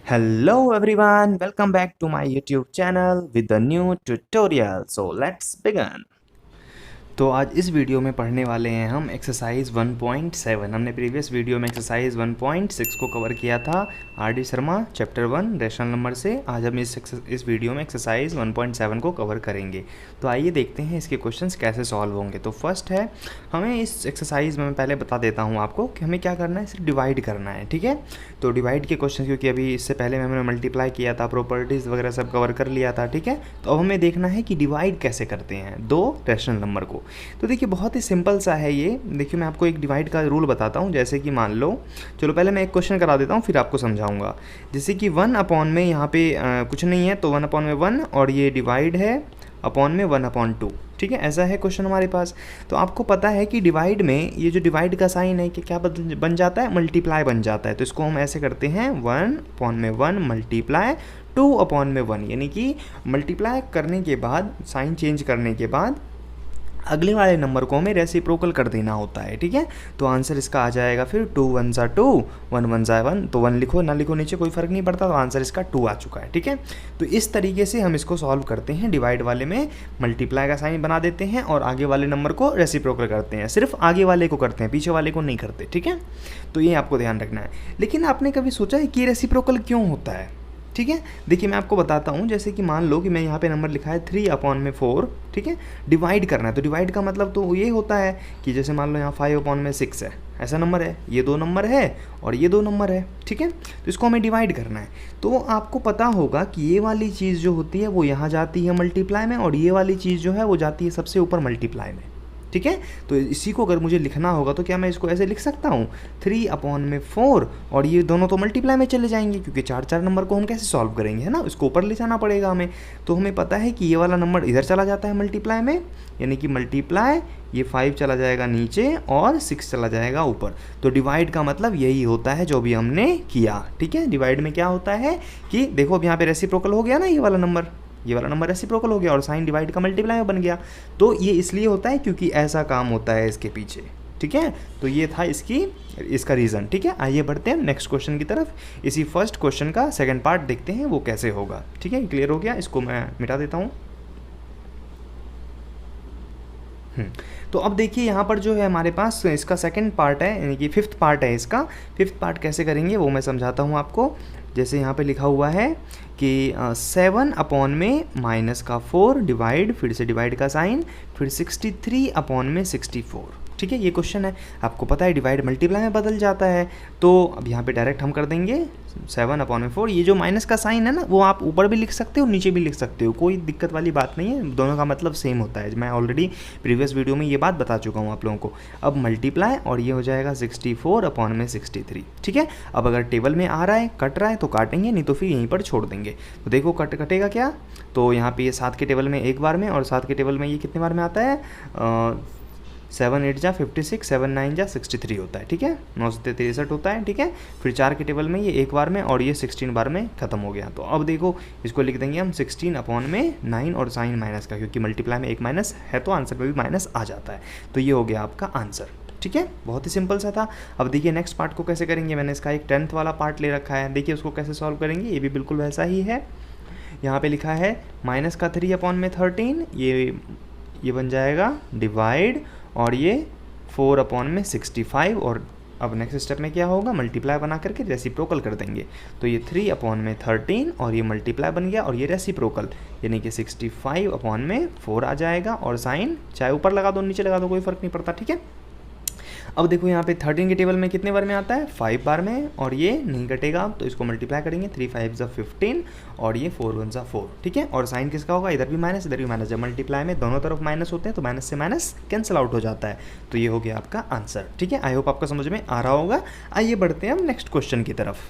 Hello everyone, welcome back to my YouTube channel with the new tutorial. So let's begin. तो आज इस video में पढ़ने वाले हैं हम एक्सरसाइज 1.7। हमने प्रीवियस वीडियो में एक्सरसाइज 1.6 को कवर किया था RD. Sharma chapter 1 rational number से। आज हम इस वीडियो में एक्सरसाइज 1.7 को कवर करेंगे। तो आइए देखते हैं इसके क्वेश्चंस कैसे सॉल्व होंगे। तो फर्स्ट है, हमें इस एक्सरसाइज में मैं पहले बता देता हूँ आपको कि हमें क्या करना है, सिर्फ डिवाइड करना है। ठीक है, तो डिवाइड के क्वेश्चन, क्योंकि अभी इससे पहले मैंने मल्टीप्लाई किया था, प्रॉपर्टीज़ वगैरह सब कवर कर लिया था। ठीक है, तो अब हमें देखना है कि डिवाइड कैसे करते हैं दो रैशनल नंबर को। तो देखिए बहुत ही सिंपल सा है ये। देखिए मैं आपको एक डिवाइड का रूल बताता हूँ। जैसे कि मान लो, चलो पहले मैं एक क्वेश्चन करा देता हूँ फिर आपको समझाऊंगा। जैसे कि 1 अपॉन में यहाँ पे कुछ नहीं है, तो 1 अपॉन में 1 और ये डिवाइड है अपॉन में 1 अपॉन 2। ठीक है, ऐसा है क्वेश्चन हमारे पास। तो आपको पता है कि डिवाइड में ये जो डिवाइड का साइन है कि क्या बन जाता है, मल्टीप्लाई बन जाता है। तो इसको हम ऐसे करते हैं 1 अपॉन में 1 मल्टीप्लाई 2 अपॉन में 1, यानी कि मल्टीप्लाई करने के बाद, साइन चेंज करने के बाद अगले वाले नंबर को हमें रेसिप्रोकल कर देना होता है। ठीक है, तो आंसर इसका आ जाएगा फिर 2 1 ज़ा 2 1 1 ज़ा 1। तो 1 लिखो ना लिखो नीचे कोई फ़र्क नहीं पड़ता, तो आंसर इसका 2 आ चुका है। ठीक है, तो इस तरीके से हम इसको सॉल्व करते हैं। डिवाइड वाले में मल्टीप्लाई का साइन बना देते हैं और आगे वाले नंबर को रेसिप्रोकल करते हैं। सिर्फ आगे वाले को करते हैं, पीछे वाले को नहीं करते। ठीक है, तो ये आपको ध्यान रखना है। लेकिन आपने कभी सोचा है कि रेसिप्रोकल क्यों होता है? ठीक है, देखिए मैं आपको बताता हूँ। जैसे कि मान लो कि मैं यहाँ पे नंबर लिखा है 3 अपॉन में 4। ठीक है, डिवाइड करना है, तो डिवाइड का मतलब तो ये होता है कि जैसे मान लो यहाँ 5 अपॉन में 6 है, ऐसा नंबर है, ये 2 नंबर है और ये 2 नंबर है। ठीक है, तो इसको हमें डिवाइड करना है। तो आपको पता होगा कि ये वाली चीज़ जो होती है वो यहाँ जाती है मल्टीप्लाई में, और ये वाली चीज़ जो है वो जाती है सबसे ऊपर मल्टीप्लाई में। ठीक है, तो इसी को अगर मुझे लिखना होगा तो क्या मैं इसको ऐसे लिख सकता हूँ 3 अपॉन में 4, और ये दोनों तो मल्टीप्लाई में चले जाएंगे, क्योंकि 4 नंबर को हम कैसे सॉल्व करेंगे, है ना, इसको ऊपर ले जाना पड़ेगा हमें। तो हमें पता है कि ये वाला नंबर इधर चला जाता है मल्टीप्लाई में, यानी कि मल्टीप्लाई ये 5 चला जाएगा नीचे और 6 चला जाएगा ऊपर। तो डिवाइड का मतलब यही होता है जो भी हमने किया। ठीक है, डिवाइड में क्या होता है कि देखो अब यहाँ पे रेसिप्रोकल हो गया ना, ये वाला नंबर रेसिप्रोकल हो गया और साइन डिवाइड का मल्टीप्लाई में बन गया। तो ये इसलिए होता है क्योंकि ऐसा काम होता है इसके पीछे। ठीक है, तो ये था इसका रीज़न। ठीक है, आइए बढ़ते हैं नेक्स्ट क्वेश्चन की तरफ। इसी फर्स्ट क्वेश्चन का सेकंड पार्ट देखते हैं वो कैसे होगा। ठीक है, क्लियर हो गया, इसको मैं मिटा देता हूँ। तो अब देखिए यहाँ पर जो है हमारे पास इसका सेकंड पार्ट है, यानी कि फिफ्थ पार्ट है इसका। फिफ्थ पार्ट कैसे करेंगे वो मैं समझाता हूँ आपको। जैसे यहाँ पे लिखा हुआ है कि 7 अपॉन में माइनस का 4 डिवाइड, फिर से डिवाइड का साइन, फिर 63 अपॉन में 64। ठीक है, ये क्वेश्चन है। आपको पता है डिवाइड मल्टीप्लाई में बदल जाता है, तो अब यहाँ पे डायरेक्ट हम कर देंगे 7 अपॉन में 4। ये जो माइनस का साइन है ना, वो आप ऊपर भी लिख सकते हो नीचे भी लिख सकते हो, कोई दिक्कत वाली बात नहीं है, दोनों का मतलब सेम होता है। मैं ऑलरेडी प्रीवियस वीडियो में ये बात बता चुका हूँ आप लोगों को। अब मल्टीप्लाई और ये हो जाएगा 64 अपॉन में 63। ठीक है, अब अगर टेबल में आ रहा है, कट रहा है तो काटेंगे, नहीं तो फिर यहीं पर छोड़ देंगे। तो देखो कटेगा क्या, तो यहाँ पे ये 7 के टेबल में एक बार में, और 7 के टेबल में ये कितने बार में आता है, 7 8 जा 56, 7 9 जा 63 होता है। ठीक है, 9 से 63 होता है। ठीक है, फिर 4 के टेबल में ये एक बार में, और ये 16 बार में ख़त्म हो गया। तो अब देखो इसको लिख देंगे हम 16 अपॉन में 9 और साइन माइनस का, क्योंकि मल्टीप्लाई में एक माइनस है तो आंसर में भी माइनस आ जाता है। तो ये हो गया आपका आंसर। ठीक है, बहुत ही सिंपल सा था। अब देखिए नेक्स्ट पार्ट को कैसे करेंगे। मैंने इसका एक 10th वाला पार्ट ले रखा है, देखिए उसको कैसे सॉल्व करेंगे। ये भी बिल्कुल वैसा ही है। यहाँ पे लिखा है माइनस का 3 अपॉन में 13, ये बन जाएगा डिवाइड, और ये 4 अपॉन में 65। और अब नेक्स्ट स्टेप में क्या होगा, मल्टीप्लाई बना करके रेसिप्रोकल कर देंगे। तो ये 3 अपॉन में 13 और ये मल्टीप्लाई बन गया, और ये रेसिप्रोकल, यानी कि 65 अपॉन में 4 आ जाएगा, और साइन चाहे ऊपर लगा दो नीचे लगा दो कोई फ़र्क नहीं पड़ता। ठीक है, अब देखो यहाँ पे 13 के टेबल में कितने बार में आता है, 5 बार में, और ये नहीं कटेगा अब, तो इसको मल्टीप्लाई करेंगे 3 5 ज़ा 15 और ये 4 1 ज़ा 4। ठीक है, और साइन किसका होगा, इधर भी माइनस इधर भी माइनस। जब मल्टीप्लाई में दोनों तरफ माइनस होते हैं तो माइनस से माइनस कैंसिल आउट हो जाता है। तो ये हो गया आपका आंसर। ठीक है, आई होप आपका समझ में आ रहा होगा। आइए बढ़ते हैं हम नेक्स्ट क्वेश्चन की तरफ।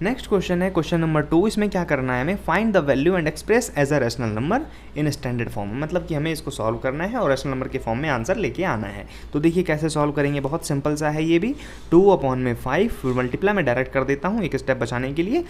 नेक्स्ट क्वेश्चन है क्वेश्चन नंबर 2। इसमें क्या करना है हमें, find the value and express as a rational number in standard form. मतलब कि हमें इसको सॉल्व करना है और रैशनल नंबर के फॉर्म में आंसर लेके आना है। तो देखिए कैसे सॉल्व करेंगे, बहुत सिंपल सा है ये भी। 2 अपॉन में 5 मल्टीप्लाई में डायरेक्ट कर देता हूँ एक स्टेप बचाने के लिए।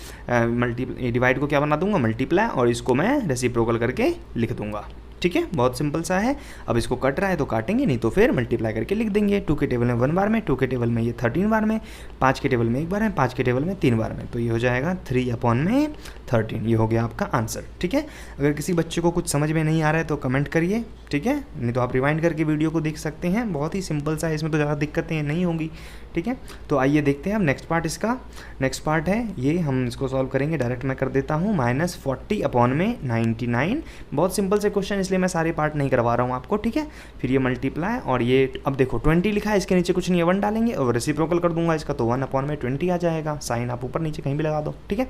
डिवाइड को क्या बना दूंगा, मल्टीप्लाई, और इसको मैं रेसिप्रोकल करके लिख दूंगा। ठीक है, बहुत सिंपल सा है। अब इसको कट रहा है तो काटेंगे, नहीं तो फिर मल्टीप्लाई करके लिख देंगे। 2 के टेबल में 1 बार में, 2 के टेबल में ये 13 बार में, 5 के टेबल में 1 बार में, 5 के टेबल में 3 बार में, तो ये हो जाएगा 3/13। ये हो गया आपका आंसर। ठीक है, अगर किसी बच्चे को कुछ समझ में नहीं आ रहा है तो कमेंट करिए, ठीक है, नहीं तो आप रिवाइंड करके वीडियो को देख सकते हैं। बहुत ही सिंपल सा है, इसमें तो ज़्यादा दिक्कतें नहीं होंगी। ठीक है, तो आइए देखते हैं अब नेक्स्ट पार्ट। इसका नेक्स्ट पार्ट है ये, हम इसको सॉल्व करेंगे। डायरेक्ट मैं कर देता हूँ, -40/99। बहुत सिंपल से क्वेश्चन, इसलिए मैं सारे पार्ट नहीं करवा रहा हूँ आपको। ठीक है, फिर ये मल्टीप्लाई और ये, अब देखो 20 लिखा है, इसके नीचे कुछ नहीं है, 1 डालेंगे और रेसिप्रोकल कर दूंगा इसका, तो 1/20 आ जाएगा। साइन आप ऊपर नीचे कहीं भी लगा दो। ठीक है,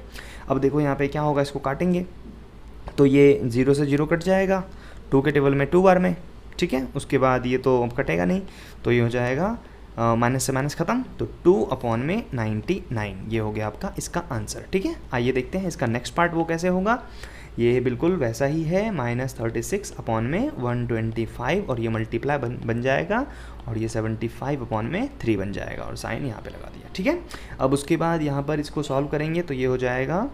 अब देखो यहाँ पे क्या होगा, इसको काटेंगे तो ये 0 से 0 कट जाएगा, 2 के टेबल में 2 बार में। ठीक है, उसके बाद ये तो अब कटेगा नहीं, तो ये हो जाएगा माइनस से माइनस खत्म, तो 2/99। ये हो गया आपका इसका आंसर। ठीक है, आइए देखते हैं इसका नेक्स्ट पार्ट वो कैसे होगा। ये बिल्कुल वैसा ही है, -36/125 और ये मल्टीप्लाई बन जाएगा और ये 75/3 बन जाएगा और साइन यहाँ पे लगा दिया। ठीक है, अब उसके बाद यहाँ पर इसको सॉल्व करेंगे तो ये हो जाएगा,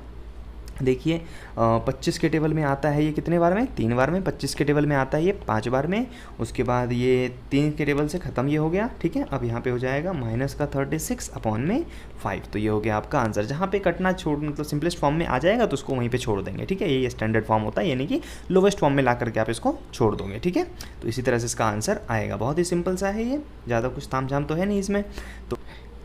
देखिए 25 के टेबल में आता है ये कितने बार में, 3 बार में। 25 के टेबल में आता है ये 5 बार में। उसके बाद ये 3 के टेबल से ख़त्म, ये हो गया। ठीक है, अब यहाँ पे हो जाएगा -36/5, तो ये हो गया आपका आंसर। जहाँ पे कटना छोड़, मतलब सिंपलेस्ट फॉर्म में आ जाएगा तो उसको वहीं पे छोड़ देंगे। ठीक है, ये स्टैंडर्ड फॉर्म होता है, यानी कि लोवेस्ट फॉर्म में ला करके आप इसको छोड़ दोगे। ठीक है, तो इसी तरह से इसका आंसर आएगा। बहुत ही सिंपल सा है ये, ज़्यादा कुछ ताम झाम तो है नहीं इसमें। तो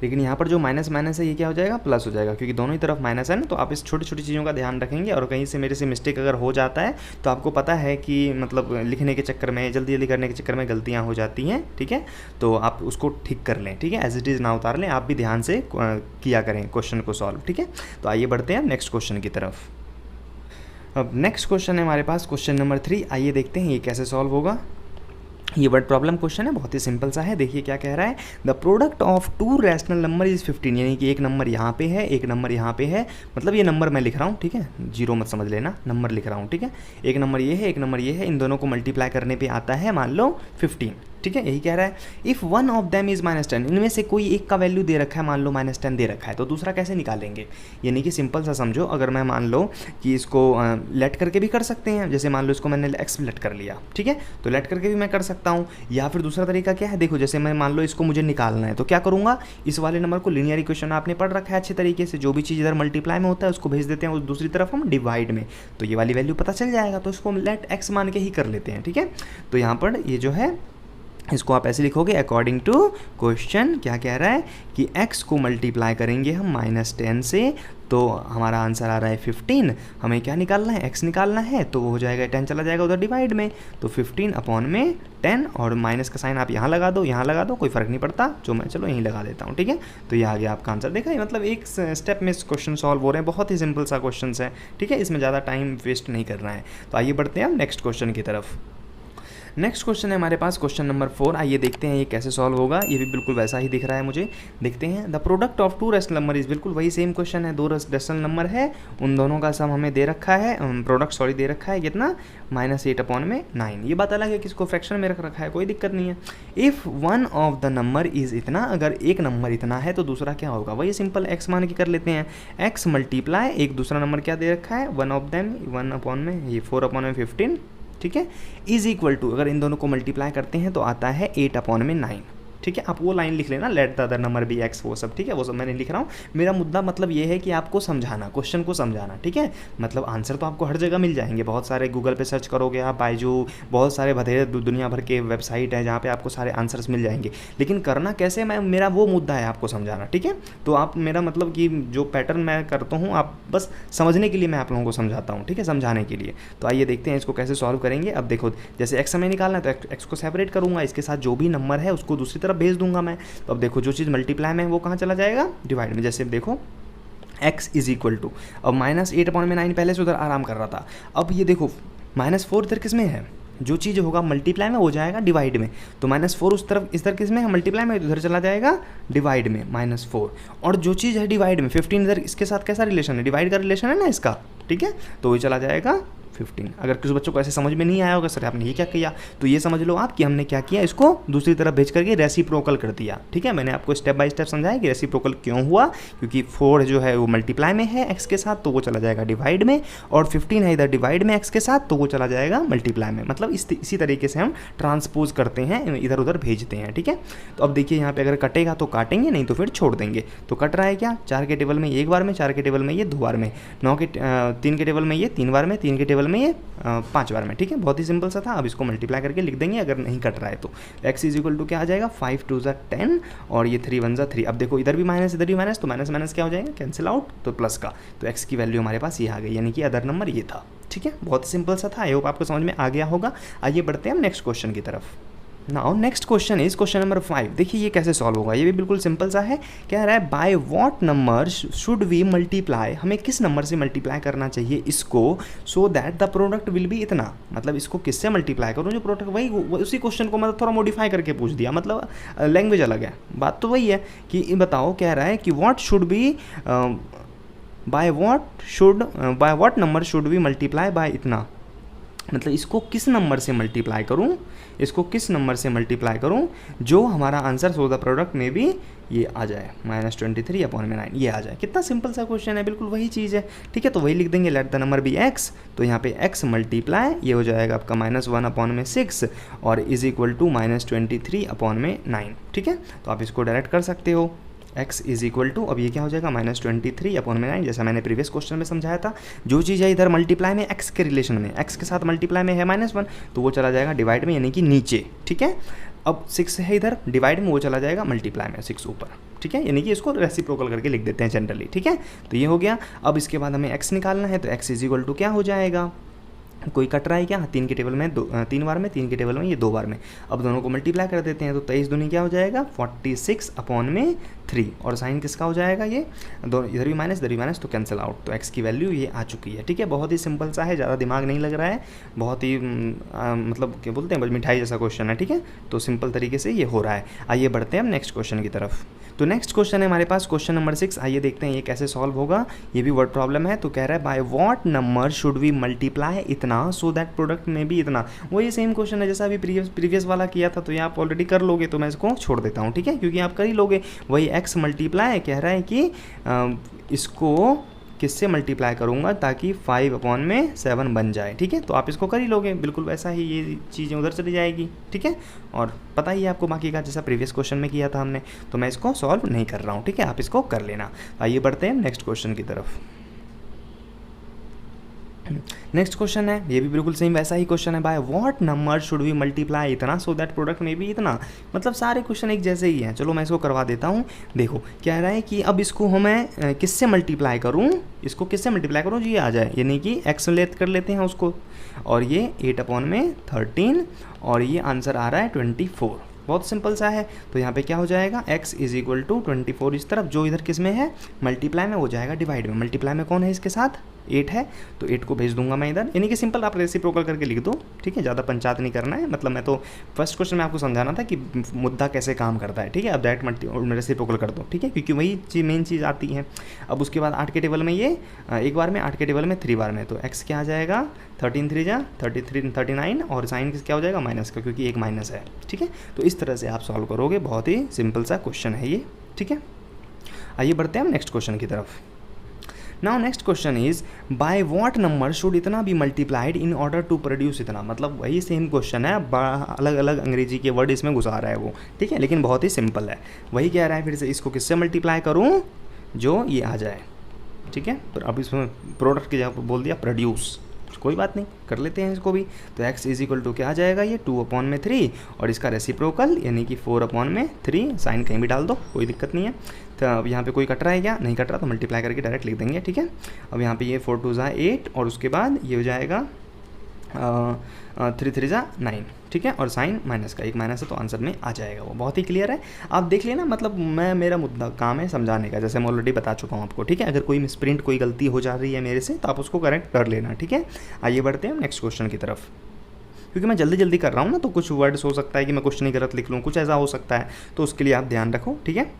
लेकिन यहाँ पर जो माइनस माइनस है ये क्या हो जाएगा, प्लस हो जाएगा, क्योंकि दोनों ही तरफ माइनस है ना। तो आप इस छोटी छोटी चीज़ों का ध्यान रखेंगे, और कहीं से मेरे से मिस्टेक अगर हो जाता है तो आपको पता है कि मतलब लिखने के चक्कर में, जल्दी जल्दी करने के चक्कर में गलतियाँ हो जाती हैं। ठीक है, तो आप उसको ठीक कर लें। ठीक है, एज इट इज़ ना उतार लें, आप भी ध्यान से किया करें क्वेश्चन को सॉल्व। ठीक है, तो आइए बढ़ते हैं नेक्स्ट क्वेश्चन की तरफ। अब नेक्स्ट क्वेश्चन है हमारे पास क्वेश्चन नंबर 3। आइए देखते हैं ये कैसे सॉल्व होगा। ये वर्ड प्रॉब्लम क्वेश्चन है, बहुत ही सिंपल सा है। देखिए क्या कह रहा है, the product of 2 rational number is 15, यानी कि एक नंबर यहाँ पे है, एक नंबर यहाँ पे है। मतलब ये नंबर मैं लिख रहा हूँ, ठीक है, जीरो मत समझ लेना, नंबर लिख रहा हूँ। ठीक है, एक नंबर ये है, एक नंबर ये है, इन दोनों को मल्टीप्लाई करने पे आता है मान लो 15। ठीक है, यही कह रहा है। If one of them is -10, इनमें से कोई एक का वैल्यू दे रखा है, मान लो -10 दे रखा है, तो दूसरा कैसे निकालेंगे। यानी कि सिंपल सा समझो, अगर मैं मान लो कि इसको लेट करके भी कर सकते हैं, जैसे मान लो इसको मैंने एक्स लेट कर लिया। ठीक है, तो लेट करके भी मैं कर सकता हूँ, या फिर दूसरा तरीका क्या है, देखो जैसे मैं मान लो इसको मुझे निकालना है, तो क्या करूँगा, इस वाले नंबर को, लीनियर इक्वेशन आपने पढ़ रखा है अच्छे तरीके से, जो भी चीज़ इधर मल्टीप्लाई में होता है उसको भेज देते हैं उस दूसरी तरफ हम डिवाइड में, तो ये वाली वैल्यू पता चल जाएगा, तो इसको लेट एक्स मान के ही कर लेते हैं। ठीक है, तो यहाँ पर ये जो है इसको आप ऐसे लिखोगे, अकॉर्डिंग टू क्वेश्चन क्या कह रहा है कि x को मल्टीप्लाई करेंगे हम -10 से, तो हमारा आंसर आ रहा है 15। हमें क्या निकालना है, x निकालना है, तो वो हो जाएगा 10 चला जाएगा उधर डिवाइड में, तो 15/10 और माइनस का साइन आप यहाँ लगा दो, यहाँ लगा दो, कोई फ़र्क नहीं पड़ता, जो मैं चलो यहीं लगा देता हूँ। ठीक है, तो ये आ गया आपका आंसर। देखा, मतलब एक स्टेप में क्वेश्चन सॉल्व हो रहे हैं, बहुत ही सिंपल सा क्वेश्चन है। ठीक है, इसमें ज़्यादा टाइम वेस्ट नहीं करना है। तो आइए बढ़ते हैं हम नेक्स्ट क्वेश्चन की तरफ। नेक्स्ट क्वेश्चन है हमारे पास क्वेश्चन नंबर 4। आइए देखते हैं ये कैसे सॉल्व होगा। ये भी बिल्कुल वैसा ही दिख रहा है मुझे, देखते हैं। The product of 2 rational number is, बिल्कुल वही सेम क्वेश्चन है, 2 रैशनल नंबर है, उन दोनों का सम हमें दे रखा है, प्रोडक्ट सॉरी दे रखा है कितना, -8/9। ये बात अलग है कि इसको फ्रैक्शन में रख रखा है, कोई दिक्कत नहीं है। If one of the number is इतना, अगर एक नंबर इतना है तो दूसरा क्या होगा, वही सिंपल x मान के कर लेते हैं। x मल्टीप्लाई एक दूसरा नंबर क्या दे रखा है, वन ऑफ देम, 1/में ये 4/15। ठीक है, इज इक्वल टू, अगर इन दोनों को मल्टीप्लाई करते हैं तो आता है 8/9। ठीक है, आप वो लाइन लिख लेना, let the other number be x, वो सब। ठीक है, वो सब मैंने लिख रहा हूँ। मेरा मुद्दा मतलब ये है कि आपको समझाना, क्वेश्चन को समझाना। ठीक है, मतलब आंसर तो आपको हर जगह मिल जाएंगे, बहुत सारे गूगल पे सर्च करोगे आप, बायजू, बहुत सारे बधेरे दुनिया भर के वेबसाइट है जहाँ पे आपको सारे आंसर्स मिल जाएंगे, लेकिन करना कैसे, मैं मेरा वो मुद्दा है आपको समझाना। ठीक है, तो आप मेरा मतलब कि जो पैटर्न मैं करता हूँ, आप बस समझने के लिए मैं आप लोगों को समझाता हूँ। ठीक है, समझाने के लिए। तो आइए देखते हैं इसको कैसे सॉल्व करेंगे। अब देखो, जैसे एक्स हमें निकालना है तो एक्स को सेपरेट करूँगा, इसके साथ जो भी नंबर है उसको दूसरी तरफ भेज दूंगा मैं। तो अब देखो, जो चीज़ मल्टीप्लाई में है वो कहाँ चला जाएगा, डिवाइड में। जैसे देखो x इज इक्वल टू, अब -8/9 पहले से उधर आराम कर रहा था, अब ये देखो -4 इधर किस में है, जो चीज़ होगा मल्टीप्लाई में वो जाएगा डिवाइड में, तो -4 उस तरफ, इस तरफ किस में है, मल्टीप्लाई में, उधर चला जाएगा डिवाइड में, -4। और जो चीज़ है डिवाइड में 15 इधर, इसके साथ कैसा रिलेशन है, डिवाइड का रिलेशन है ना इसका। ठीक है, तो ये चला जाएगा 15। अगर किसी बच्चों को ऐसे समझ में नहीं आया होगा सर आपने ये क्या किया, तो ये समझ लो आप कि हमने क्या किया, इसको दूसरी तरफ भेज करके रेसिप्रोकल कर दिया। ठीक है, मैंने आपको स्टेप बाय स्टेप समझाया कि रेसिप्रोकल क्यों हुआ, क्योंकि 4 जो है वो मल्टीप्लाई में है x के साथ, तो वो चला जाएगा डिवाइड में, और 15 है इधर डिवाइड में x के साथ, तो वो चला जाएगा मल्टीप्लाई में। मतलब इसी तरीके से हम ट्रांसपोज करते हैं, इधर उधर भेजते हैं। ठीक है, तो अब देखिए यहाँ पे अगर कटेगा तो काटेंगे, नहीं तो फिर छोड़ देंगे। तो कट रहा है क्या, 4 के टेबल में ये 1 बार में, 4 के टेबल में ये 2 बार में, 3 के टेबल में ये 3 बार में, 3 के टेबल में ये 5 बार में। ठीक है, बहुत ही सिंपल सा था। अब इसको मल्टीप्लाई करके लिख देंगे अगर नहीं कट रहा है तो। x इज इक्वल टू क्या आ जाएगा, 5 2 ज़ा 10 और ये 3 1 ज़ा 3। अब देखो इधर भी माइनस इधर भी माइनस, तो माइनस माइनस क्या हो जाएगा, कैंसिल आउट, तो प्लस का, तो x की वैल्यू हमारे पास ये आ गई, यानी कि अदर नंबर ये था। ठीक है, बहुत ही सिंपल सा था। आई होप आपको समझ में आ गया होगा। आइए बढ़ते हैं हम नेक्स्ट क्वेश्चन की तरफ। Now next question is question number 5। देखिए ये कैसे सॉल्व होगा, ये भी बिल्कुल सिंपल सा है। कह रहा है by what number should we multiply, हमें किस नंबर से मल्टीप्लाई करना चाहिए इसको, so that the product will be इतना। मतलब इसको किससे मल्टीप्लाई करूँ जो प्रोडक्ट, वही उसी क्वेश्चन को मतलब थोड़ा मॉडिफाई करके पूछ दिया, मतलब लैंग्वेज अलग है। बात तो वही है कि बताओ, कह रहा है कि what should be by what number should we multiply by इतना। मतलब इसको किस नंबर से मल्टीप्लाई करूं, इसको किस नंबर से मल्टीप्लाई करूं जो हमारा आंसर सो द प्रोडक्ट में भी ये आ जाए, -23/9 ये आ जाए। कितना सिंपल सा क्वेश्चन है, बिल्कुल वही चीज़ है। ठीक है, तो वही लिख देंगे, let the number be x, तो यहाँ पे x मल्टीप्लाई ये हो जाएगा आपका -1/6 और इज इक्वल टू -23/9। ठीक है, तो आप इसको डायरेक्ट कर सकते हो। x इज इक्वल टू, अब ये क्या हो जाएगा, -23/9, जैसा मैंने प्रीवियस क्वेश्चन में समझाया था। जो चीज़ है इधर मल्टीप्लाई में x के रिलेशन में, x के साथ मल्टीप्लाई में है -1, तो वो चला जाएगा डिवाइड में, यानी कि नीचे। ठीक है, अब 6 है इधर डिवाइड में, वो चला जाएगा मल्टीप्लाई में, 6 ऊपर। ठीक है, यानी कि इसको रेसिप्रोकल करके लिख देते हैं जनरली। ठीक है, तो ये हो गया। अब इसके बाद हमें x निकालना है, तो x इज इक्वल टू क्या हो जाएगा, कोई कट रहा है क्या, 3 के टेबल में 3 बार में, 3 के टेबल में ये 2 बार में। अब दोनों को मल्टीप्लाई कर देते हैं, तो 23 दूनी क्या हो जाएगा, 46/3, और साइन किसका हो जाएगा, ये दो इधर भी माइनस तो कैंसिल आउट, तो x की वैल्यू ये आ चुकी है। ठीक है, बहुत ही सिंपल सा है, ज़्यादा दिमाग नहीं लग रहा है, बहुत ही मतलब क्या बोलते हैं, बस मिठाई जैसा क्वेश्चन है। ठीक है, तो सिंपल तरीके से ये हो रहा है। आइए बढ़ते हैं हम नेक्स्ट क्वेश्चन की तरफ। तो नेक्स्ट क्वेश्चन है हमारे पास क्वेश्चन नंबर 6। आइए देखते हैं ये कैसे सॉल्व होगा। ये भी वर्ड प्रॉब्लम है। तो कह रहा है by what number should we multiply इतना सो दैट प्रोडक्ट में भी इतना। वही सेम क्वेश्चन है जैसा अभी प्रीवियस वाला किया था, तो ये आप ऑलरेडी कर लोगे, तो मैं इसको छोड़ देता हूँ। ठीक है, क्योंकि आप कर ही लोगे। वही x मल्टीप्लाई कह रहा है कि इसको किससे मल्टीप्लाई करूँगा ताकि 5/7 बन जाए। ठीक है, तो आप इसको कर ही लोगे, बिल्कुल वैसा ही ये चीज़ें उधर चली जाएगी। ठीक है, और पता ही है आपको बाकी का, जैसा प्रीवियस क्वेश्चन में किया था हमने, तो मैं इसको सॉल्व नहीं कर रहा हूँ। ठीक है, आप इसको कर लेना। आइए बढ़ते हैं नेक्स्ट क्वेश्चन की तरफ। नेक्स्ट क्वेश्चन है, ये भी बिल्कुल सेम वैसा ही क्वेश्चन है। By what number should we multiply इतना सो दैट प्रोडक्ट में भी इतना। मतलब सारे क्वेश्चन एक जैसे ही हैं। चलो मैं इसको करवा देता हूँ। देखो कह रहा है कि अब इसको मैं किससे मल्टीप्लाई करूँ, इसको किससे मल्टीप्लाई करूँ जी, आ जाए, यानी कि x लेट कर लेते हैं उसको, और ये 8/13, और ये आंसर आ रहा है 24। बहुत सिंपल सा है। तो यहाँ पे क्या हो जाएगा, x इज इक्वल टू 24 इस तरफ, जो इधर किस में है, मल्टीप्लाई में, हो जाएगा डिवाइड में। मल्टीप्लाई में कौन है इसके साथ, 8 है, तो 8 को भेज दूंगा मैं इधर, यानी कि सिंपल आप रेसिप्रोकल करके लिख दो। ठीक है, ज़्यादा पंचायत नहीं करना है। मतलब मैं तो फर्स्ट क्वेश्चन में आपको समझाना था कि मुद्दा कैसे काम करता है। ठीक है, अब डायरेक्ट रेसिप्रोकल कर दो। ठीक है, क्योंकि वही मेन चीज़ आती है। अब उसके बाद 8 के टेबल में ये 1 बार में, 8 के टेबल में 3 बार में, तो x क्या आ जाएगा, 13 3 जा 39, और साइन क्या हो जाएगा, माइनस का, क्योंकि एक माइनस है। ठीक है, तो इस तरह से आप सॉल्व करोगे। बहुत ही सिंपल सा क्वेश्चन है ये। ठीक है, आइए बढ़ते हैं हम नेक्स्ट क्वेश्चन की तरफ। Now next question is by what number should इतना be multiplied in order to produce इतना। मतलब वही सेम क्वेश्चन है, अलग अलग अंग्रेजी के वर्ड इसमें घुसा रहा है वो। ठीक है, लेकिन बहुत ही सिंपल है। वही कह रहा है फिर से, इसको किससे मल्टीप्लाई करूँ जो ये आ जाए। ठीक है, तो अब इसमें प्रोडक्ट की जगह पर बोल दिया प्रोड्यूस, कोई बात नहीं, कर लेते हैं इसको भी। तो x इज इक्वल टू क्या आ जाएगा, ये 2/3, और इसका रेसिप्रोकल यानी कि 4/3, साइन कहीं भी डाल दो, कोई दिक्कत नहीं है। तो अब यहाँ पे कोई कट रहा है क्या, नहीं कट रहा, तो मल्टीप्लाई करके डायरेक्ट लिख देंगे। ठीक है, अब यहाँ पे ये 4 2 ज़ा 8, और उसके बाद ये हो जाएगा 3 3 ज़ा 9। ठीक है, और साइन माइनस का, एक माइनस है तो आंसर में आ जाएगा वो। बहुत ही क्लियर है, आप देख लेना। मतलब मेरा मुद्दा काम है समझाने का, जैसे मैं ऑलरेडी बता चुका हूँ आपको। ठीक है, अगर कोई मिसप्रिंट, कोई गलती हो जा रही है मेरे से, तो आप उसको करेक्ट कर लेना। ठीक है, आइए बढ़ते हैं नेक्स्ट क्वेश्चन की तरफ। क्योंकि मैं जल्दी जल्दी कर रहा हूँ ना, तो कुछ वर्ड्स हो सकता है कि मैं क्वेश्चन ही गलत लिख लूँ, कुछ ऐसा हो सकता है, तो उसके लिए आप ध्यान रखो। ठीक है,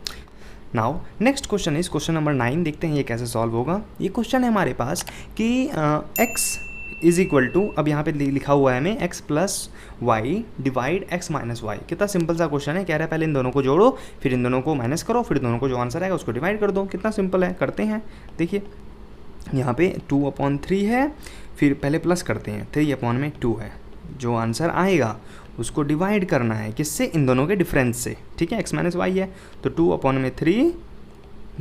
now next question is question number 9। देखते हैं ये कैसे सॉल्व होगा। ये क्वेश्चन है हमारे पास कि x इज इक्वल टू, अब यहाँ पे लिखा हुआ है हमें x plus y divide x minus y. कितना सिंपल सा क्वेश्चन है, कह रहा है पहले इन दोनों को जोड़ो, फिर इन दोनों को माइनस करो, फिर दोनों को जो आंसर आएगा उसको डिवाइड कर दो। कितना सिंपल है, करते हैं। देखिए यहाँ पे 2/3 है, फिर पहले प्लस करते हैं, 3/2 है, जो आंसर आएगा उसको डिवाइड करना है किससे, इन दोनों के डिफरेंस से। ठीक है, एक्स माइनस वाई है तो 2/3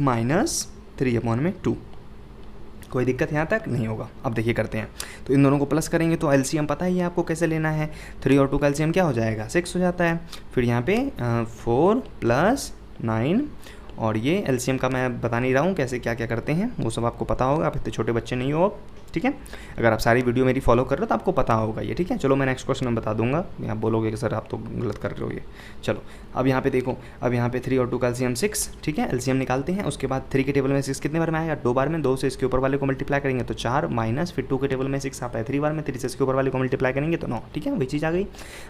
माइनस 3/2। कोई दिक्कत यहाँ तक नहीं होगा। अब देखिए करते हैं, तो इन दोनों को प्लस करेंगे तो एलसीएम पता ही है आपको कैसे लेना है, 3 और 2 का एलसीएम क्या हो जाएगा, 6 हो जाता है। फिर यहाँ पे 4 + 9, और ये एलसीएम का मैं बता नहीं रहा हूँ कैसे क्या क्या करते हैं, वो सब आपको पता होगा, आप इतने छोटे बच्चे नहीं हो। ठीक है, अगर आप सारी वीडियो मेरी फॉलो कर रहे हो तो आपको पता होगा ये। ठीक है, चलो मैं नेक्स्ट क्वेश्चन में बता दूंगा, आप बोलोगे कि सर आप तो गलत कर रहे हो ये। चलो अब यहाँ पे देखो, अब यहाँ पे 3 और 2 का एलसीएम 6। ठीक है, एलसीएम निकालते हैं, उसके बाद 3 के टेबल में 6 कितने बार में आएगा, 2 बार में, 2 से इसके ऊपर वाले को मल्टीप्लाई करेंगे तो 4, माइनस फिर 2 के टेबल में 6 आता है 3 बार में, 3 से इसके ऊपर वाले को मल्टीप्लाई करेंगे तो 9। ठीक है, वही चीज़ आ गई।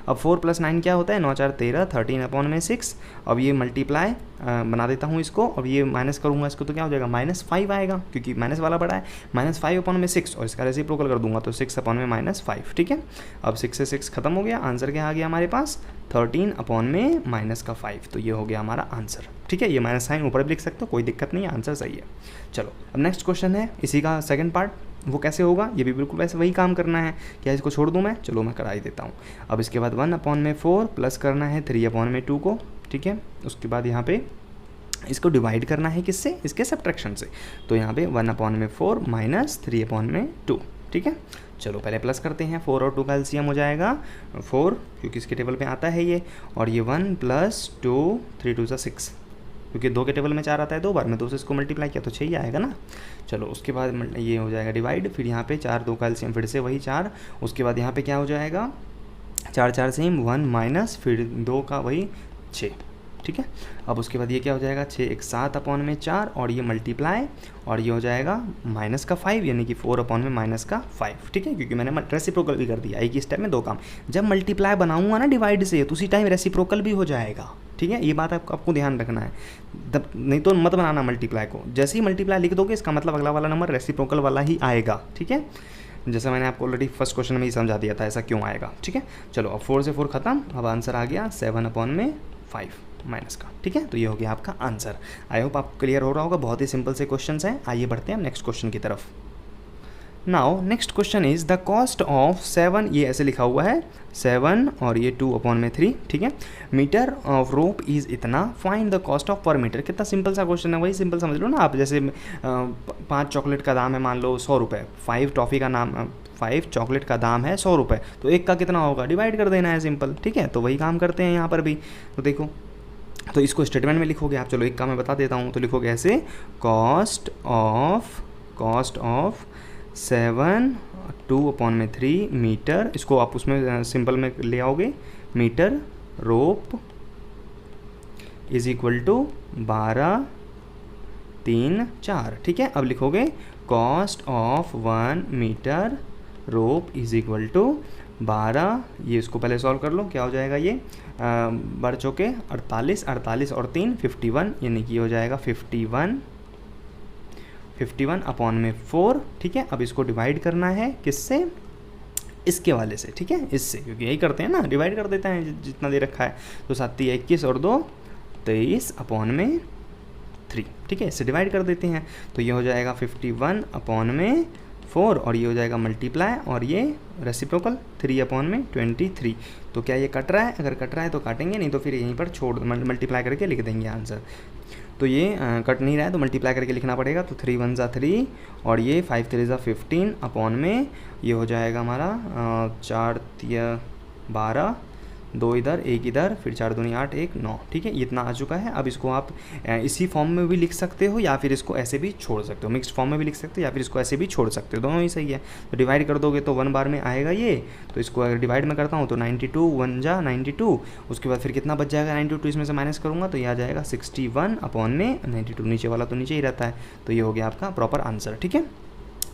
अब 4 + 9 क्या होता है, 9 × 4 = 13, 13/6। अब ये मल्टीप्लाई बना देता हूँ इसको, अब ये माइनस करूँगा इसको तो क्या हो जाएगा, -5 आएगा, क्योंकि माइनस वाला बड़ा है, -5/6, और इसका रेसिप्रोकल कर दूंगा तो 6/5। ठीक है, अब 6 से 6 खत्म हो गया, आंसर क्या आ गया हमारे पास, 13/-5। तो ये हो गया हमारा आंसर। ठीक है, ये माइनस साइन ऊपर भी लिख सकते हो, कोई दिक्कत नहीं है, आंसर सही है। चलो अब नेक्स्ट क्वेश्चन है, इसी का सेकंड पार्ट, वो कैसे होगा, ये भी बिल्कुल वैसे वही काम करना है। क्या इसको छोड़ दूँ मैं, चलो मैं करा ही देता हूँ। अब इसके बाद 1/4 प्लस करना है 3/2 को। ठीक है, उसके बाद यहाँ पे इसको डिवाइड करना है किससे, इसके सब्ट्रैक्शन से, तो यहाँ पे 1/4 माइनस 3/2। ठीक है, चलो पहले प्लस करते हैं, 4 और 2 का एलसीएम हो जाएगा 4, क्योंकि इसके टेबल पे आता है ये, और ये 1 + 2, 3 × 2 = 6, क्योंकि 2 के टेबल में 4 आता है 2 बार में, 2 से इसको मल्टीप्लाई किया तो 6 ही आएगा ना। चलो उसके बाद ये हो जाएगा डिवाइड, फिर यहाँ पे 4, 2 का एलसीएम फिर से वही 4, उसके बाद यहाँ पे क्या हो जाएगा, 4 4 सेम 1 माइनस फिर 2 का वही 6। ठीक है, अब उसके बाद ये क्या हो जाएगा, 6 × 7/4, और ये मल्टीप्लाई, और ये हो जाएगा माइनस का 5, यानी कि 4/-5। ठीक है, क्योंकि मैंने रेसिप्रोकल भी कर दिया, एक ही स्टेप में 2 काम। जब मल्टीप्लाई बनाऊंगा ना डिवाइड से तो उसी टाइम रेसिप्रोकल भी हो जाएगा। ठीक है, ये बात आपको ध्यान रखना है, नहीं तो मत बनाना मल्टीप्लाई को, जैसे ही मल्टीप्लाई लिख दोगे इसका मतलब अगला वाला नंबर रेसिप्रोकल वाला ही आएगा। ठीक है, जैसा मैंने आपको ऑलरेडी फर्स्ट क्वेश्चन में ही समझा दिया था ऐसा क्यों आएगा। ठीक है, चलो अब 4 से 4 खत्म, अब आंसर आ गया 7/5 माइनस का। ठीक है, तो ये हो गया आपका आंसर। आई होप आपको क्लियर हो रहा होगा, बहुत ही सिंपल से क्वेश्चंस हैं। आइए बढ़ते हैं नेक्स्ट क्वेश्चन की तरफ। Now next question is the cost of 7, ये ऐसे लिखा हुआ है 7 और ये 2/3। ठीक है, मीटर ऑफ रोप इज इतना, फाइंड द कॉस्ट ऑफ पर मीटर। कितना सिंपल सा क्वेश्चन है, वही सिंपल समझ लो ना आप, जैसे 5 चॉकलेट का दाम है मान लो 100 रुपये, 5 चॉकलेट का दाम है 100 रुपये, तो एक का कितना होगा, डिवाइड कर देना है, सिंपल। ठीक है, तो वही काम करते हैं यहाँ पर भी। तो देखो, तो इसको स्टेटमेंट में लिखोगे आप, चलो एक का मैं बता देता हूँ, तो लिखोगे ऐसे, कॉस्ट ऑफ 7 2/3 मीटर, इसको आप उसमें सिंपल में ले आओगे, metre rope is equal to 12 3 4। ठीक है, अब लिखोगे cost of 1 metre rope is equal to 12, ये इसको पहले सॉल्व कर लो, क्या हो जाएगा ये, बढ़ चुके 48 और 3 51, यानी कि हो जाएगा 51/4। ठीक है, अब इसको डिवाइड करना है किससे, इसके वाले से। ठीक है, इससे, क्योंकि यही करते हैं ना, डिवाइड कर देते हैं जितना दे रखा है, तो 7 21 और 2 23/3। ठीक है, इससे डिवाइड कर देते हैं, तो ये हो जाएगा 51/4, और ये हो जाएगा मल्टीप्लाई, और ये रेसिप्रोकल 3/23। तो क्या ये कट रहा है, अगर कट रहा है तो काटेंगे, नहीं तो फिर यहीं पर छोड़ मल्टीप्लाई करके लिख देंगे आंसर। तो ये कट नहीं रहा है तो मल्टीप्लाई करके लिखना पड़ेगा, तो 3 1 = 3, और ये 5 3 = 15, ये हो जाएगा हमारा 4 3 12, 2 इधर 1 इधर, फिर 4 दूनी 8 1 9। ठीक है, ये इतना आ चुका है। अब इसको आप इसी फॉर्म में भी लिख सकते हो, या फिर इसको ऐसे भी छोड़ सकते हो, मिक्स्ड फॉर्म में भी लिख सकते हो, या फिर इसको ऐसे भी छोड़ सकते हो, दोनों ही सही है। तो डिवाइड कर दोगे तो 1 बार में आएगा ये, तो इसको अगर डिवाइड में करता हूँ तो 92 1 जा 92, उसके बाद फिर कितना बच जाएगा, 92 इसमें से माइनस करूँगा तो ये आ जाएगा 61/92, नीचे वाला तो नीचे ही रहता है। तो ये हो गया आपका प्रॉपर आंसर। ठीक है,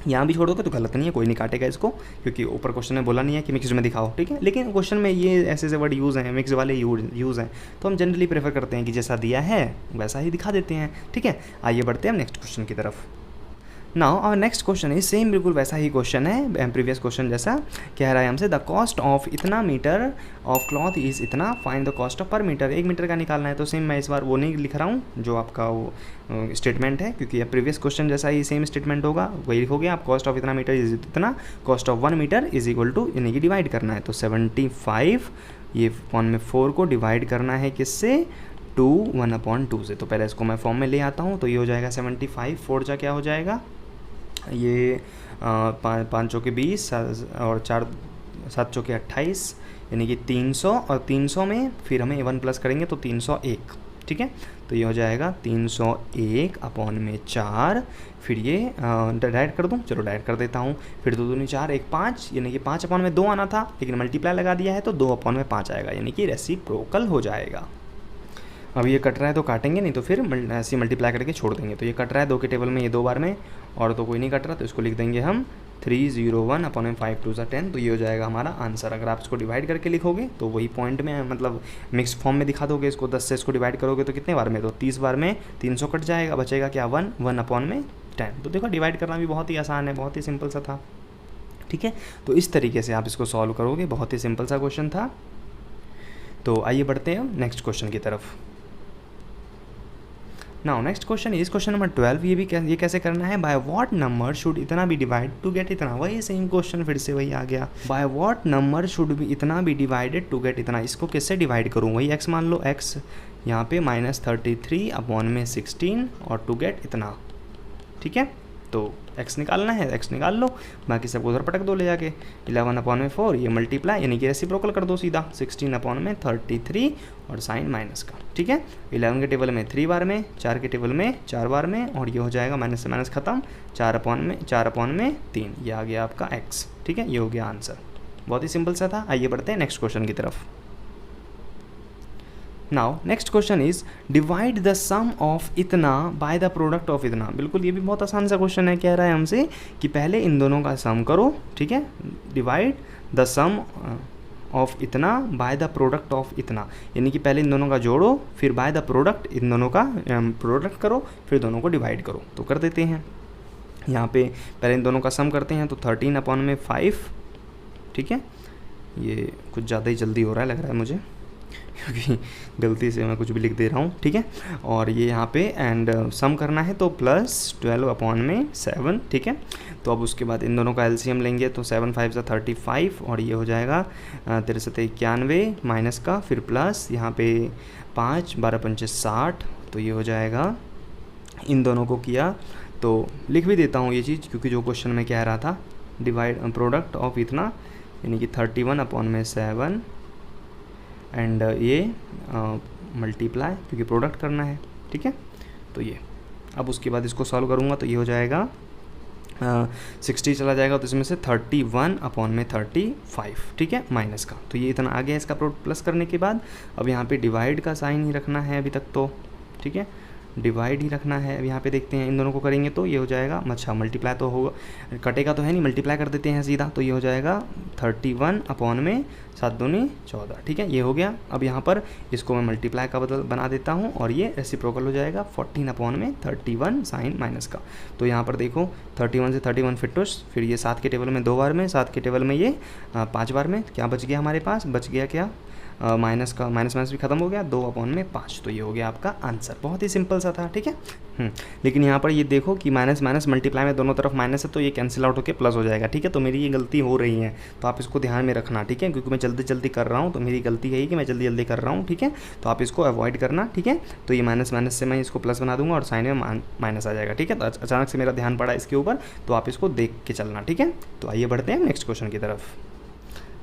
यहाँ भी छोड़ दोगे तो गलत नहीं है, कोई नहीं काटेगा इसको, क्योंकि ऊपर क्वेश्चन में बोला नहीं है कि मिक्स्ड में दिखाओ। ठीक है, लेकिन क्वेश्चन में ये ऐसे वर्ड यूज़ हैं, मिक्स वाले यूज़ हैं, तो हम जनरली प्रेफर करते हैं कि जैसा दिया है वैसा ही दिखा देते हैं। ठीक है, आइए बढ़ते हैं नेक्स्ट क्वेश्चन की तरफ। नाउ और नेक्स्ट क्वेश्चन है सेम, बिल्कुल वैसा ही क्वेश्चन है प्रीवियस क्वेश्चन जैसा। कह रहा है हमसे द कॉस्ट ऑफ इतना मीटर ऑफ क्लॉथ इज़ इतना, फाइंड द कॉस्ट ऑफ पर मीटर। 1 मीटर का निकालना है। तो सेम मैं इस बार वो नहीं लिख रहा हूँ जो आपका वो स्टेटमेंट है, क्योंकि अब प्रीवियस क्वेश्चन जैसा ही सेम स्टेटमेंट होगा, वही लिखोगे आप। कॉस्ट ऑफ इतना मीटर इज इतना, cost of 1 metre is equal to, यानी कि डिवाइड करना है। तो 75 ये 1/4 को डिवाइड करना है किससे, 2 1/2 से। तो पहले इसको मैं फॉर्म में ले आता हूँ। तो ये हो जाएगा 75, 4 जा क्या हो जाएगा, ये 5 चौके 20 और 4 7 चौके 28, यानी कि 300, और 300 में फिर हमें 1 प्लस करेंगे तो 301, ठीक है। तो ये हो जाएगा 301 अपॉन में 4, फिर ये डायरेक्ट कर दूँ, चलो डायरेक्ट कर देता हूँ। फिर 2 दूनी 4, 1 5, यानी कि 5 अपॉन में 2 आना था, लेकिन मल्टीप्लाई लगा दिया है तो 2 अपॉन में 5 आएगा, यानी कि रेसिप्रोकल हो जाएगा। अब ये कट रहा है तो काटेंगे नहीं, तो फिर ऐसे मल्टीप्लाई करके छोड़ देंगे। तो ये कट रहा है 2 के टेबल में, ये 2 बार में, और तो कोई नहीं कट रहा, तो इसको लिख देंगे हम 301 अपॉन में 5 2 10। तो ये हो जाएगा हमारा आंसर। अगर आप इसको डिवाइड करके लिखोगे तो वही पॉइंट में, मतलब मिक्स फॉर्म में दिखा दोगे इसको, 10 से इसको डिवाइड करोगे तो कितने बार में, तो 30 बार में 300 कट जाएगा, बचेगा क्या 1 अपॉन में 10। तो देखो डिवाइड करना भी बहुत ही आसान है, बहुत ही सिंपल सा था, ठीक है। तो इस तरीके से आप इसको सॉल्व करोगे, बहुत ही सिंपल सा क्वेश्चन था। तो आइए बढ़ते हैं नेक्स्ट क्वेश्चन की तरफ। Now next question is question number 12। ये कैसे करना है, बाय व्हाट नंबर शुड इतना बी डिवाइड टू गेट इतना। वही सेम क्वेश्चन फिर से वही आ गया, bye what number should be इतना बी डिवाइडेड टू गेट इतना। इसको किससे डिवाइड करूँ, वही x मान लो, x यहाँ पे -33 अपॉन में 16 और टू गेट इतना, ठीक है। तो x निकालना है, x निकाल लो, बाकी सब उधर पटक दो ले जाके। 11 अपॉन में 4, ये मल्टीप्लाई यानी कि रेसिप्रोकल कर दो सीधा, 16 अपॉन में 33 और साइन माइनस का, ठीक है। 11 के टेबल में 3 बार में, 4 के टेबल में 4 बार में, और ये हो जाएगा माइनस से माइनस खत्म, 4 अपॉन में 3, ये आ गया आपका x, ठीक है। ये हो गया आंसर, बहुत ही सिंपल सा था। आइए बढ़ते हैं नेक्स्ट क्वेश्चन की तरफ। Now next question is divide the sum of इतना बाय द प्रोडक्ट ऑफ इतना। बिल्कुल ये भी बहुत आसान सा क्वेश्चन है। कह रहा है हमसे कि पहले इन दोनों का सम करो, ठीक है, डिवाइड द सम ऑफ इतना बाय द प्रोडक्ट ऑफ इतना, यानी कि पहले इन दोनों का जोड़ो, फिर बाय द प्रोडक्ट इन दोनों का प्रोडक्ट करो, फिर दोनों को डिवाइड करो। तो कर देते हैं, यहाँ पे पहले इन दोनों का सम करते हैं। तो 13 अपॉन में 5, ठीक है। ये कुछ ज़्यादा ही जल्दी हो रहा है लग रहा है मुझे, क्योंकि गलती से मैं कुछ भी लिख दे रहा हूँ, ठीक है। और ये यहाँ पे एंड सम करना है, तो +12 अपॉन में 7, ठीक है। तो अब उसके बाद इन दोनों का एलसीएम लेंगे, तो 7 5 से 35, और ये हो जाएगा 93 91 माइनस का, फिर प्लस यहाँ पे 5 12 5 60। तो ये हो जाएगा, इन दोनों को किया तो लिख भी देता हूँ ये चीज़, क्योंकि जो क्वेश्चन में कह रहा था डिवाइड प्रोडक्ट ऑफ इतना, यानी कि 31 अपॉन में 7 एंड ये मल्टीप्लाई, क्योंकि प्रोडक्ट करना है, ठीक है। तो ये अब उसके बाद इसको सॉल्व करूँगा, तो ये हो जाएगा 60 चला जाएगा, तो इसमें से 31 अपॉन में 35, ठीक है, माइनस का। तो ये इतना आ गया इसका प्लस करने के बाद। अब यहाँ पे डिवाइड का साइन ही रखना है अभी तक तो, ठीक है, डिवाइड ही रखना है। अब यहाँ पे देखते हैं इन दोनों को करेंगे तो ये हो जाएगा, अच्छा मल्टीप्लाई तो होगा, कटेगा तो है नहीं, मल्टीप्लाई कर देते हैं सीधा। तो ये हो जाएगा 31 अपॉन में 7 दूनी 14, ठीक है, ये हो गया। अब यहाँ पर इसको मैं मल्टीप्लाई का बना देता हूँ, और ये रेसिप्रोकल हो जाएगा 14 अपॉन में 31 साइन माइनस का। तो यहाँ पर देखो 31 से 31 फिर ये 7 के टेबल में 2 बार में, 7 के टेबल में ये 5 बार में, क्या बच गया हमारे पास, बच गया क्या, माइनस का माइनस भी खत्म हो गया, 2 अपॉन में 5। तो ये हो गया आपका आंसर, बहुत ही सिंपल सा था, ठीक है। लेकिन यहाँ पर ये देखो कि माइनस माइनस मल्टीप्लाई में दोनों तरफ माइनस है, तो ये कैंसिल आउट होकर प्लस हो जाएगा, ठीक है। तो मेरी ये गलती हो रही है, तो आप इसको ध्यान में रखना, ठीक है, क्योंकि मैं जल्दी जल्दी कर रहा हूँ, तो मेरी गलती है कि मैं जल्दी जल्दी कर रहा हूँ, ठीक है। तो आप इसको अवॉइड करना, ठीक है। तो ये माइनस माइनस से मैं इसको प्लस बना दूंगा और साइन में माइनस आ जाएगा, ठीक है। तो अचानक से मेरा ध्यान पड़ा इसके ऊपर, तो आप इसको देख के चलना, ठीक है। तो आइए बढ़ते हैं नेक्स्ट क्वेश्चन की तरफ।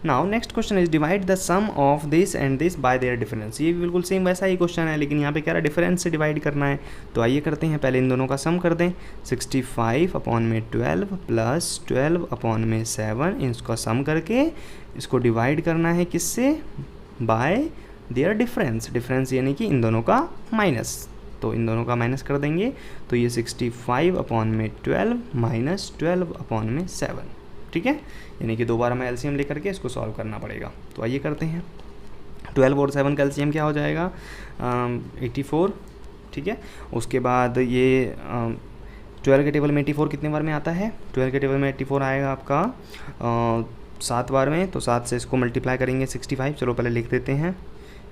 Now next question is divide the sum of this and this by their difference. ये भी बिल्कुल सेम वैसा ही क्वेश्चन है, लेकिन यहाँ पे क्या रहा, डिफरेंस से डिवाइड करना है। तो आइए करते हैं, पहले इन दोनों का सम कर दें। 65 अपॉन में 12 प्लस 12 अपॉन में 7, इसका सम करके इसको डिवाइड करना है किससे, बाय देयर डिफरेंस। डिफरेंस यानी कि इन दोनों का माइनस, तो इन दोनों का माइनस कर देंगे। तो ये 65 अपॉन में 12 माइनस 12 अपॉन में 7, ठीक है, यानी कि दोबारा मैं एलसीएम लेकर के इसको सॉल्व करना पड़ेगा। तो आइए करते हैं। 12 और 7 का एलसीएम क्या हो जाएगा, 84, ठीक है। उसके बाद ये 12 के टेबल में 84 कितने बार में आता है? 12 के टेबल में 84 आएगा आपका 7 बार में। तो 7 से इसको मल्टीप्लाई करेंगे 65। चलो पहले लिख देते हैं,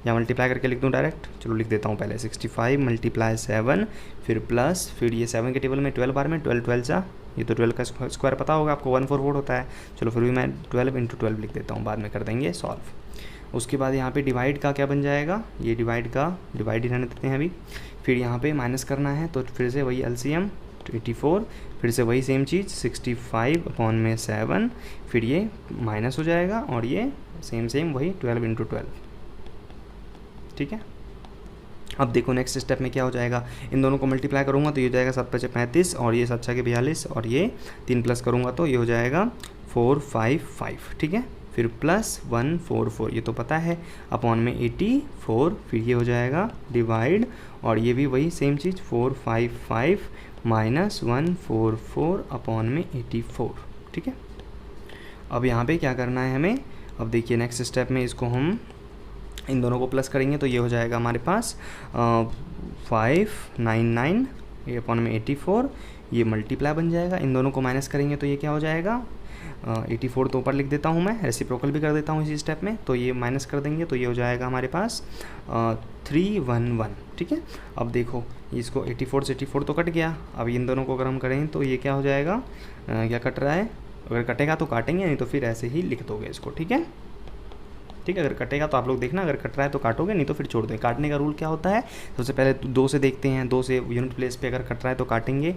या मल्टीप्लाई करके लिख दूँ डायरेक्ट? चलो लिख देता हूँ पहले 65 मल्टीप्लाई 7, फिर प्लस, फिर ये 7 के टेबल में 12 बार में 12 12 सा, ये तो 12 का स्क्वायर पता होगा आपको 144 होता है। चलो फिर भी मैं 12 × 12 लिख देता हूँ, बाद में कर देंगे सॉल्व। उसके बाद यहाँ पे डिवाइड का क्या बन जाएगा? ये डिवाइड ही रहने देते हैं अभी। फिर यहाँ पे माइनस करना है, तो फिर से वही LCM 84, फिर से वही सेम चीज़ 65/7, फिर ये माइनस हो जाएगा और ये सेम वही 12 × 12। ठीक है, अब देखो नेक्स्ट स्टेप में क्या हो जाएगा, इन दोनों को मल्टीप्लाई करूँगा तो ये हो जाएगा 7 × 5 = 35 और ये 7 × 6 = 42 और ये 3 प्लस करूँगा तो ये हो जाएगा 455। ठीक है, फिर प्लस 144, ये तो पता है, अपॉन में 84, फिर ये हो जाएगा डिवाइड और ये भी वही सेम चीज़ 455 माइनस 144 अपॉन में 84। ठीक है, अब यहाँ पे क्या करना है हमें? अब देखिए नेक्स्ट स्टेप में इसको हम इन दोनों को प्लस करेंगे तो ये हो जाएगा हमारे पास 599 ये अपॉन में 84, ये मल्टीप्लाई बन जाएगा। इन दोनों को माइनस करेंगे तो ये क्या हो जाएगा? 84 तो ऊपर लिख देता हूँ मैं, रेसिप्रोकल भी कर देता हूँ इसी स्टेप में, तो ये माइनस कर देंगे तो ये हो जाएगा हमारे पास 311। ठीक है, अब देखो इसको 84 से 84 तो कट गया, अब इन दोनों को अगर हम करें तो ये क्या हो जाएगा? क्या कट रहा है? अगर कटेगा तो काटेंगे, नहीं तो फिर ऐसे ही लिख दोगे इसको। ठीक है, ठीक है, अगर कटेगा तो आप लोग देखना, अगर कट रहा है तो काटोगे, नहीं तो फिर छोड़ दें। काटने का रूल क्या होता है? सबसे पहले 2 से देखते हैं, 2 से यूनिट प्लेस पे अगर कट रहा है तो काटेंगे।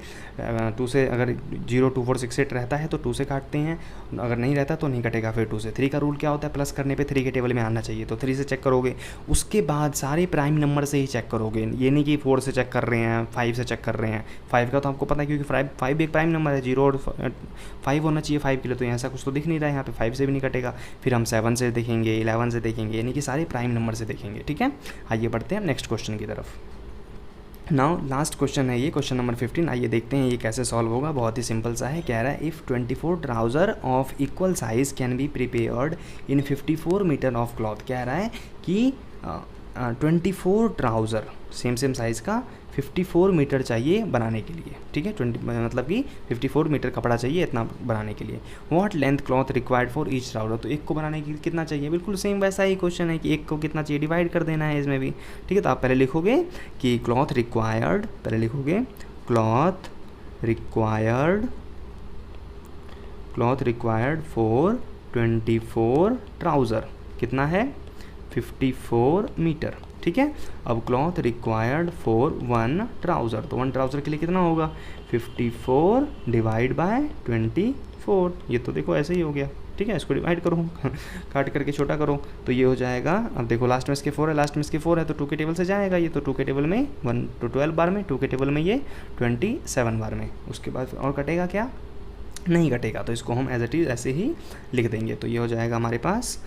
2 से अगर 0 2 4 6 8 रहता है तो 2 से काटते हैं, अगर नहीं रहता तो नहीं कटेगा फिर 2 से। 3 का रूल क्या होता है? प्लस करने पे 3 के टेबल में आना चाहिए, तो 3 से चेक करोगे। उसके बाद सारे प्राइम नंबर से ही चेक करोगे, ये नहीं कि 4 से चेक कर रहे हैं, 5 से चेक कर रहे हैं। 5 का तो आपको पता है क्योंकि 5 एक प्राइम नंबर है, 0 और 5 होना चाहिए 5 के लिए, तो ऐसा कुछ तो दिख नहीं रहा है यहाँ पे, 5 से भी नहीं कटेगा। फिर हम 7 से देखेंगे, 11 से देखेंगे, यानी कि सारे प्राइम नंबर से देखेंगे। ठीक है, आइए बढ़ते हैं नेक्स्ट क्वेश्चन की तरफ। नाउ लास्ट क्वेश्चन है ये, क्वेश्चन नंबर 15। आइए देखते हैं ये कैसे सॉल्व होगा। बहुत ही सिंपल सा है, कह रहा है if 24 trouser of equal size can be prepared in 54 metre of cloth. कह रहा है कि 24 ट्राउज़र सेम साइज़ का 54 मीटर चाहिए बनाने के लिए। ठीक है, 20 मतलब कि 54 मीटर कपड़ा चाहिए इतना बनाने के लिए। What length cloth required for each trouser, तो एक को बनाने के लिए कितना चाहिए? बिल्कुल सेम वैसा ही क्वेश्चन है कि एक को कितना चाहिए, डिवाइड कर देना है इसमें भी। ठीक है, तो आप पहले लिखोगे कि क्लॉथ रिक्वायर्ड, पहले लिखोगे क्लॉथ रिक्वायर्ड फॉर 24 ट्राउज़र, कितना है? 54 मीटर। ठीक है, अब क्लॉथ रिक्वायर्ड फॉर 1 ट्राउज़र, तो 1 ट्राउज़र के लिए कितना होगा? 54 डिवाइड बाय 24, ये तो देखो ऐसे ही हो गया। ठीक है, इसको डिवाइड करो काट करके छोटा करो तो ये हो जाएगा। अब देखो लास्ट में इसके 4 है, लास्ट में इसके 4 है तो 2 के टेबल से जाएगा ये, तो 2 के टेबल में 1 to 12 बार में, 2 के टेबल में ये 27 बार में। उसके बाद और कटेगा क्या? नहीं कटेगा, तो इसको हम एज इट इज़ ऐसे ही लिख देंगे। तो ये हो जाएगा हमारे पास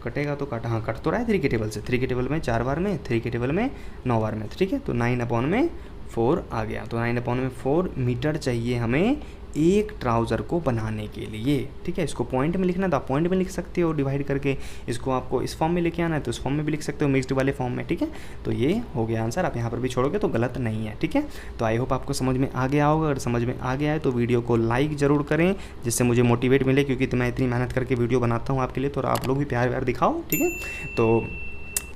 कटेगा तो काटा, हाँ कट तो रहा है 3 के टेबल से, 3 के टेबल में 4 बार में, 3 के टेबल में 9 बार में। ठीक है, तो 9/4 आ गया। तो 9/4 मीटर चाहिए हमें एक ट्राउज़र को बनाने के लिए। ठीक है, इसको पॉइंट में लिखना तो आप पॉइंट में लिख सकते हो डिवाइड करके, इसको आपको इस फॉर्म में लेके आना है तो इस फॉर्म में भी लिख सकते हो, मिक्स्ड वाले फॉर्म में। ठीक है, तो ये हो गया आंसर, आप यहाँ पर भी छोड़ोगे तो गलत नहीं है। ठीक है, तो आई होप आपको समझ में आ गया होगा। अगर समझ में आ गया है तो वीडियो को लाइक ज़रूर करें, जिससे मुझे मोटिवेट मिले, क्योंकि मैं इतनी मेहनत करके वीडियो बनाता हूँ आपके लिए, तो आप लोग भी प्यार दिखाओ। ठीक है, तो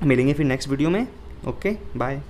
मिलेंगे फिर नेक्स्ट वीडियो में। Okay, bye.